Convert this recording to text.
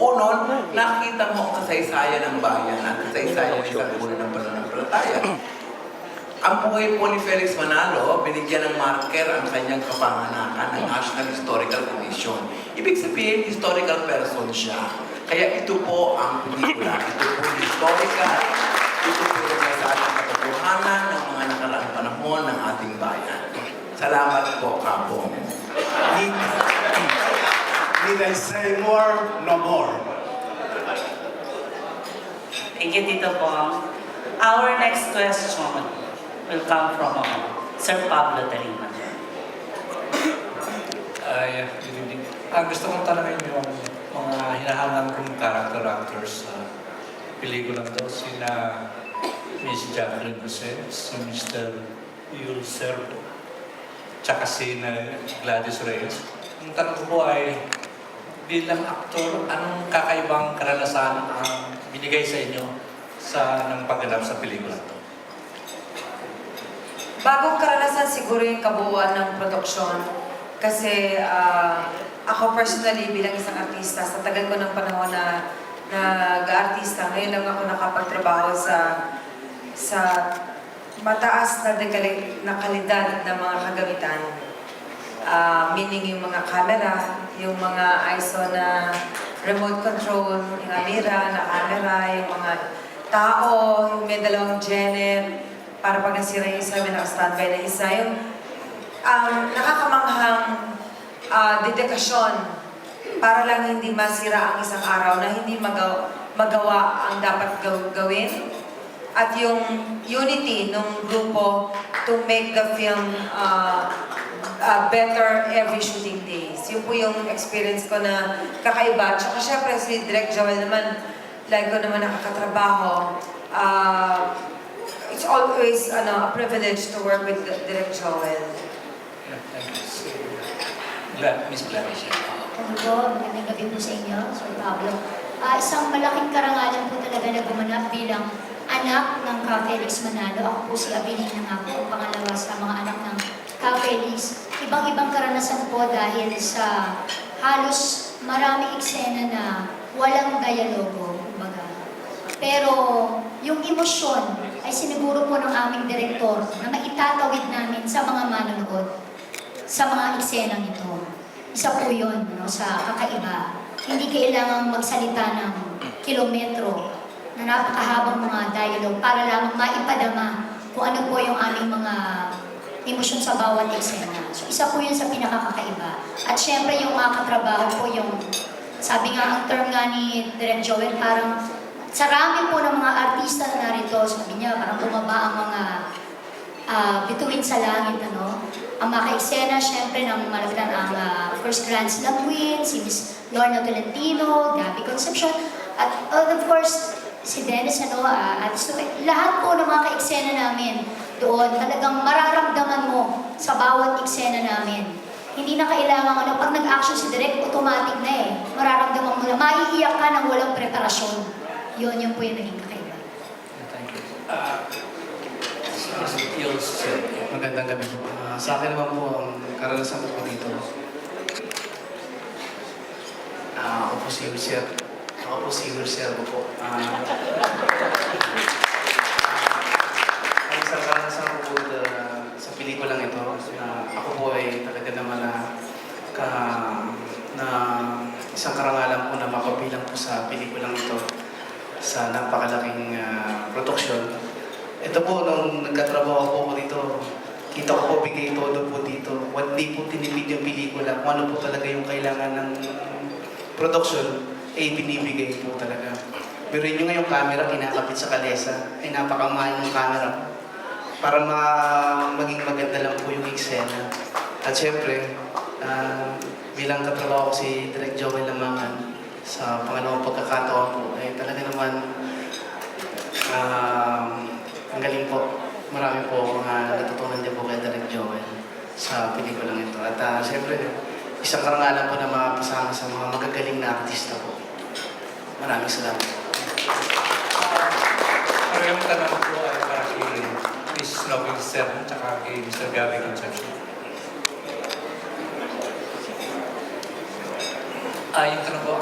pagbubuo nun, nakita mo ang kasaysayan ng bayan at kasaysayan ng isang uri ng pananampalataya. Ang buhay po ni Felix Manalo, binigyan ng marker ang kanyang kapanganakan ng National Historical Commission. Ibig sabihin, historical person siya. Kaya ito po ang pelikula. Ito po historical. Ito po yung sa ating katotohanan ng mga nakaraang panahon ng ating bayan. Salamat po, Kapong. Need I say more? No more. Thank you, Tito Bong. Our next question will come from Sir Pablo Tarima. Good evening. Gusto kong tanongin yung mga hinahangang kong character actors sa pelikulang to. Sina Miss Jacqueline Jose, si Mr. Yul Servo, tsaka si Gladys Reyes. Ang tanong ko po ay, bilang aktor, anong kakaibang karanasan ang binigay sa inyo ng pagganap sa pelikula to? Bagong karanasan siguro yung kabuuan ng produksyon. Kasi ako personally bilang isang artista, sa tagal ko ng panahon na nag-artista, ngayon lang ako nakapagtrabaho sa mataas na kalidad ng mga kagamitan. Meaning yung mga camera, yung mga ISO na remote control, yung Amira na camera, yung mga tao, yung may dalawang Janet, para pag nasira yung isa, may naka-standby na isa. Yung nakakamanghang dedikasyon para lang hindi masira ang isang araw na hindi magawa ang dapat gawin. At yung unity ng grupo to make the film better every shooting days. Yun po yung experience ko na kakaiba. Tsaka syempre si Direk Joel naman, like ko naman nakakatrabaho. It's always a privilege to work with Direk Joel. Yeah, thank you. Miss Gladys. Ano po, magandang gabi po sa inyo, Sir Pablo. Isang malaking karangalan po talaga na gumanap bilang anak ng Ka Felix Manalo. Ako po si Abilina nga po, pangalawa sa mga anak ng Ka Felix. Ibang-ibang karanasan po dahil sa halos maraming eksena na walang dialogo, kumbaga. Pero yung emosyon ay siniguro po ng aming direktor na maitatawid namin sa mga manonood sa mga eksenang ito. Isa po yun, sa kakaiba. Hindi kailangang magsalita ng kilometro na napakahabang mga dialogue para lamang maipadama kung ano po yung aming mga emosyon sa bawat eksena. So isa po yun sa pinakakakaiba. At syempre yung mga katrabaho po yung, sabi nga ang term nga ni Direk Joel, parang sa rami po ng mga artista na narito, sabi niya, parang bumaba ang mga bituin sa langit, Ang mga eksena, syempre, ng malapitan ang first Grand Slam Queen, si Miss Lorna Tolentino, Gabby Concepcion, at of course, si Dennis, at so, lahat po ng mga ka-eksena namin doon, talagang mararamdaman mo sa bawat eksena namin. Hindi na kailangan, pag nag-action si Direk, automatic na mararamdaman mo na, maiiyak ka ng walang preparasyon. Yun po yung naging kakaiba. Thank you. Magandang gabi po. Sa akin naman po, ang karanasan ko dito. Ako po si Wilser. Ako po si Wilser po. Ang isang karanasan ko po sa pelikulang ito, ako po ay talaga naman na isang karangalan po na mapabilang po sa pelikulang ito sa napakalaking produksyon. Ito po, nung nagkatrabaho po ako dito, kita ko po bigay todo po dito. Hindi po tinipid yung pelikula. Kung ano po talaga yung kailangan ng production, binibigay po talaga. Pero yun nga yung camera, kinakapit sa kalesa. Ay napakamahal yung camera. Para maging maganda lang po yung eksena. At syempre, bilang katrabaho ko si Direk Joel Lamangan, sa pangalawang pagkakataon po, ay talaga naman ang galing po. Marami po natutunan din po kay Direk Joel sa pelikulang ito. At siyempre, isang karangalan po na mapasama sa mga magagaling na artista po. Maraming salamat po. Ang tanong ko ay para kay Miss Lovely Servo at kay Mr. Gabby Concepcion. Yung tanong ko,